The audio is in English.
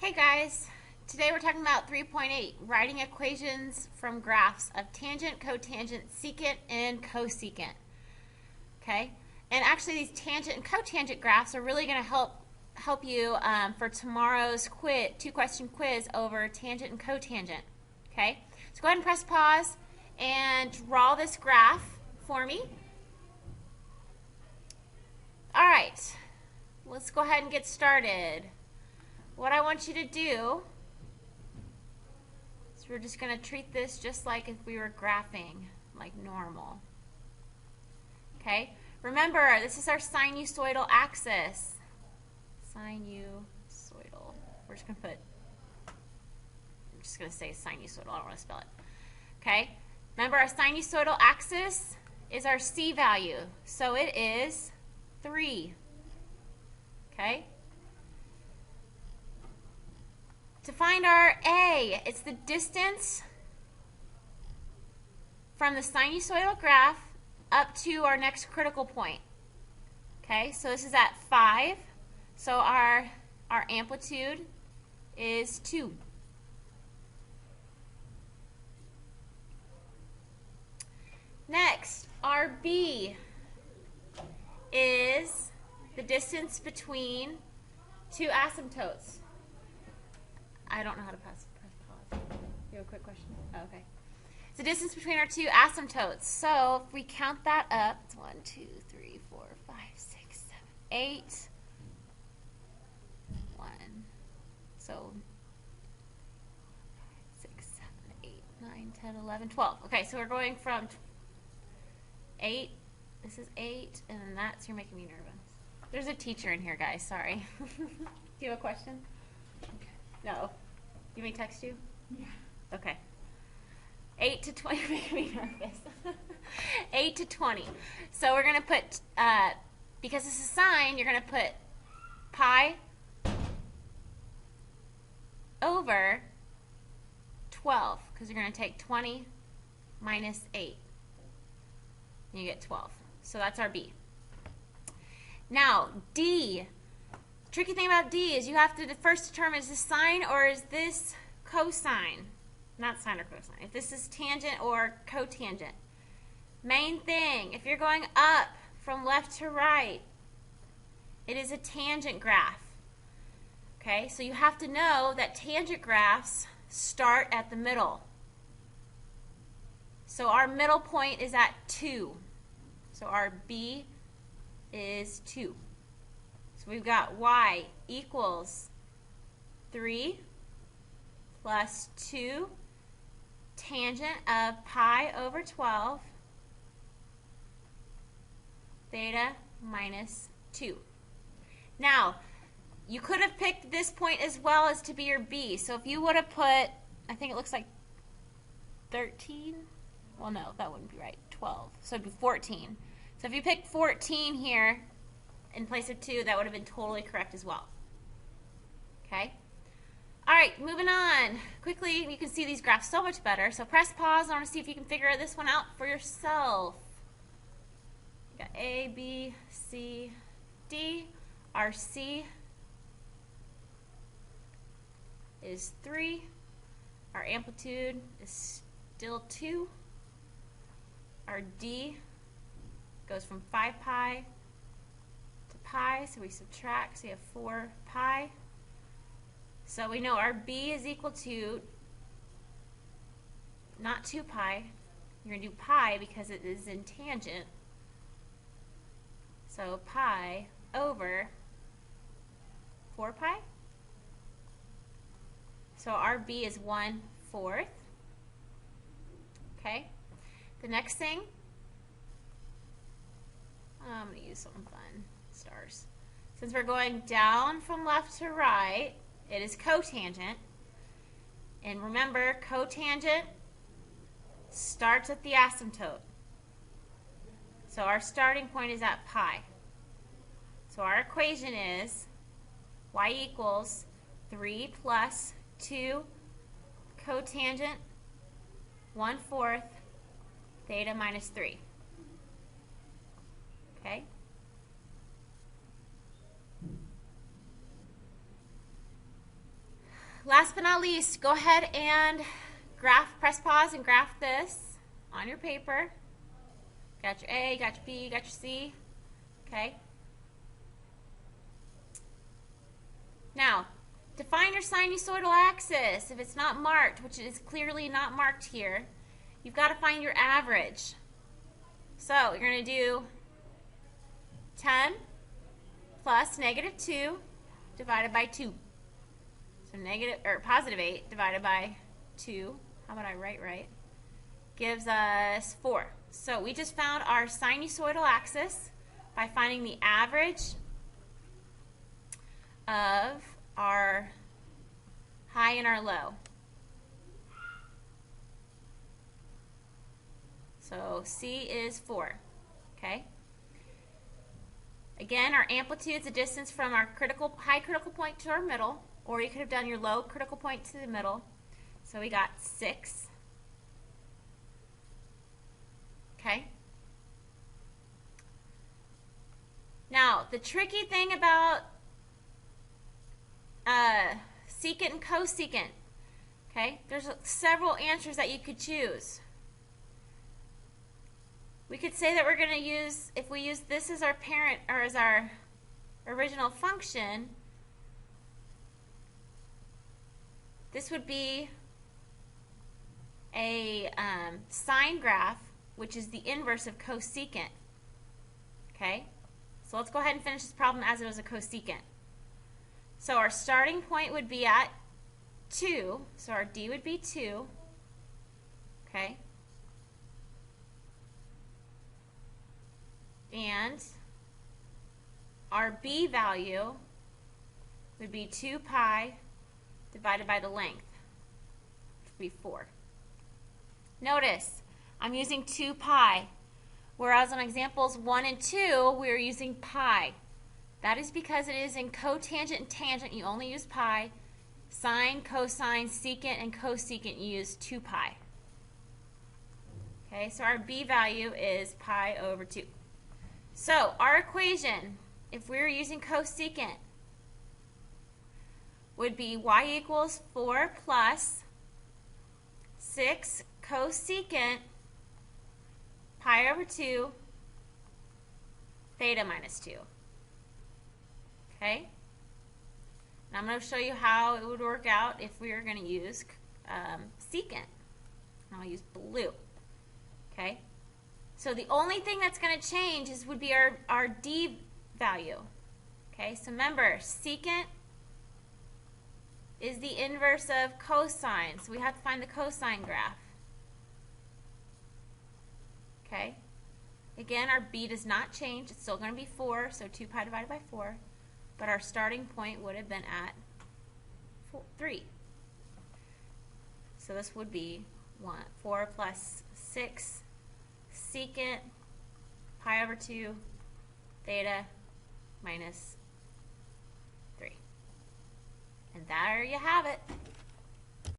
Hey guys, today we're talking about 3.8, writing equations from graphs of tangent, cotangent, secant, and cosecant. Okay, and actually these tangent and cotangent graphs are really going to help you for tomorrow's two-question quiz over tangent and cotangent. Okay, so go ahead and press pause and draw this graph for me. All right, let's go ahead and get started. What I want you to do is we're just going to treat this just like if we were graphing, like normal. Okay? Remember, this is our sinusoidal axis. Sinusoidal. We're just going to put, I'm just going to say sinusoidal. I don't want to spell it. Okay? Remember, our sinusoidal axis is our C value. So it is 3. Okay? To find our A, it's the distance from the sinusoidal graph up to our next critical point. Okay, so this is at 5. So our amplitude is 2. Next, our B is the distance between two asymptotes. I don't know how to press pause. You have a quick question? Oh, okay. It's the distance between our two asymptotes. So if we count that up, it's 1, 2, 3, 4, 5, 6, 7, 8. 1. So 6, 7, 8, 9, 10, 11, 12. Okay, so we're going from 8. This is 8, and then that's, you're making me nervous. There's a teacher in here, guys. Sorry. Do you have a question? No. You may text you? Yeah. Okay. 8 to 20. Make me nervous. 8 to 20. So we're going to put, because this is sine, you're going to put pi over 12, because you're going to take 20 minus 8. And you get 12. So that's our B. Now, D. Tricky thing about D is you have to first determine, is this sine or is this cosine? Not sine or cosine. If this is tangent or cotangent. Main thing, if you're going up from left to right, it is a tangent graph. Okay, so you have to know that tangent graphs start at the middle. So our middle point is at 2. So our B is 2. So we've got y equals 3 plus 2 tangent of pi over 12 theta minus 2. Now, you could have picked this point as well as to be your B. So if you would have put, I think it looks like 13. Well, no, that wouldn't be right. 12. So it'd be 14. So if you picked 14 here, in place of 2, that would have been totally correct as well. Okay? All right, moving on. Quickly, you can see these graphs so much better. So press pause. I want to see if you can figure this one out for yourself. You got A, B, C, D. Our C is 3. Our amplitude is still 2. Our D goes from 5 pi pi, so we subtract, so we have 4 pi. So we know our B is equal to not 2 pi. You're going to do pi because it is in tangent. So pi over 4 pi. So our B is 1/4. Okay. The next thing, I'm going to use something fun. Stars. Since we're going down from left to right, it is cotangent. And remember, cotangent starts at the asymptote. So our starting point is at pi. So our equation is y equals 3 plus 2 cotangent 1/4 theta minus 3. Okay? last but not least, go ahead and press pause and graph this on your paper. Got your A, got your B, got your C. Okay. Now, define your sinusoidal axis. If it's not marked, which it is clearly not marked here, you've got to find your average. So you're going to do 10 plus negative 2 divided by 2. So positive 8 divided by 2. How about I write right? Gives us 4. So we just found our sinusoidal axis by finding the average of our high and our low. So C is 4. Okay. Again, our amplitude is the distance from our high critical point to our middle, or you could have done your low critical point to the middle. So we got 6. Okay. Now, the tricky thing about secant and cosecant, okay, there's several answers that you could choose. We could say that we're going to use, if we use this as our parent or as our original function, this would be a sine graph, which is the inverse of cosecant. Okay? So let's go ahead and finish this problem as it was a cosecant. So our starting point would be at 2. So our D would be 2. Okay? And our B value would be 2 pi divided by the length, which would be 4. Notice, I'm using 2 pi, whereas on examples 1 and 2, we're using pi. That is because it is in cotangent and tangent, you only use pi. Sine, cosine, secant, and cosecant, you use 2 pi. Okay, so our B value is pi over 2. So our equation, if we were using cosecant, would be y equals 4 plus 6 cosecant pi over 2 theta minus 2. Okay? And I'm going to show you how it would work out if we were going to use secant. And I'll use blue. Okay? So the only thing that's going to change would be our D value. Okay? So remember, secant is the inverse of cosine. So we have to find the cosine graph. Okay? Again, our B does not change. It's still going to be 4, so 2 pi divided by 4. But our starting point would have been at 3. So this would be 4 plus 6 secant pi over 2 theta minus 3. And there you have it.